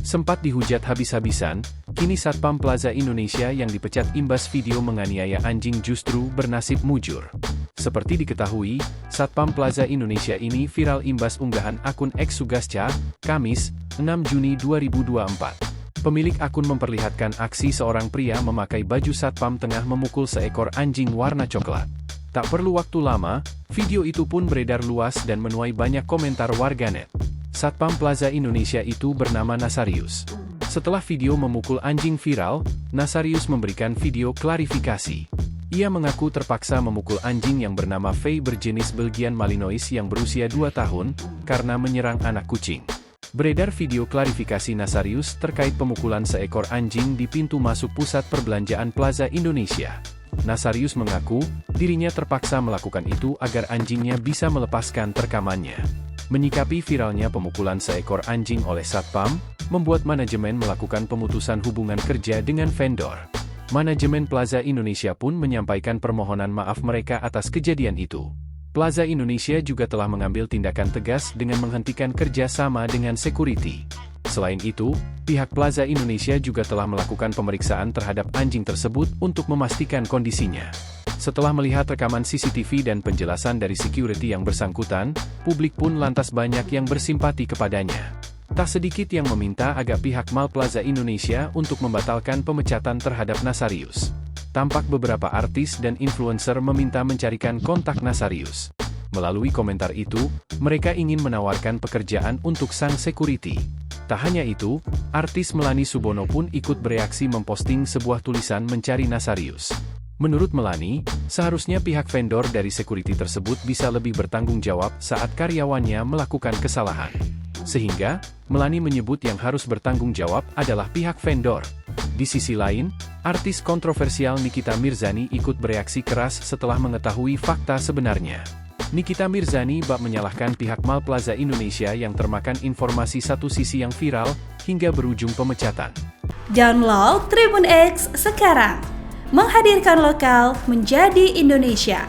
Sempat dihujat habis-habisan, kini Satpam Plaza Indonesia yang dipecat imbas video menganiaya anjing justru bernasib mujur. Seperti diketahui, Satpam Plaza Indonesia ini viral imbas unggahan akun X Sugasca, Kamis, 6 Juni 2024. Pemilik akun memperlihatkan aksi seorang pria memakai baju Satpam tengah memukul seekor anjing warna coklat. Tak perlu waktu lama, video itu pun beredar luas dan menuai banyak komentar warganet. Satpam Plaza Indonesia itu bernama Nasarius. Setelah video memukul anjing viral, Nasarius memberikan video klarifikasi. Ia mengaku terpaksa memukul anjing yang bernama Faye berjenis Belgian Malinois yang berusia 2 tahun, karena menyerang anak kucing. Beredar video klarifikasi Nasarius terkait pemukulan seekor anjing di pintu masuk pusat perbelanjaan Plaza Indonesia. Nasarius mengaku, dirinya terpaksa melakukan itu agar anjingnya bisa melepaskan terkamannya. Menyikapi viralnya pemukulan seekor anjing oleh Satpam, membuat manajemen melakukan pemutusan hubungan kerja dengan vendor. Manajemen Plaza Indonesia pun menyampaikan permohonan maaf mereka atas kejadian itu. Plaza Indonesia juga telah mengambil tindakan tegas dengan menghentikan kerja sama dengan security. Selain itu, pihak Plaza Indonesia juga telah melakukan pemeriksaan terhadap anjing tersebut untuk memastikan kondisinya. Setelah melihat rekaman CCTV dan penjelasan dari security yang bersangkutan, publik pun lantas banyak yang bersimpati kepadanya. Tak sedikit yang meminta agar pihak Mall Plaza Indonesia untuk membatalkan pemecatan terhadap Nasarius. Tampak beberapa artis dan influencer meminta mencarikan kontak Nasarius. Melalui komentar itu, mereka ingin menawarkan pekerjaan untuk sang security. Tak hanya itu, artis Melanie Subono pun ikut bereaksi memposting sebuah tulisan mencari Nasarius. Menurut Melanie, seharusnya pihak vendor dari security tersebut bisa lebih bertanggung jawab saat karyawannya melakukan kesalahan. Sehingga, Melanie menyebut yang harus bertanggung jawab adalah pihak vendor. Di sisi lain, artis kontroversial Nikita Mirzani ikut bereaksi keras setelah mengetahui fakta sebenarnya. Nikita Mirzani bak menyalahkan pihak Mall Plaza Indonesia yang termakan informasi satu sisi yang viral, hingga berujung pemecatan. Download Tribun X sekarang, menghadirkan lokal menjadi Indonesia.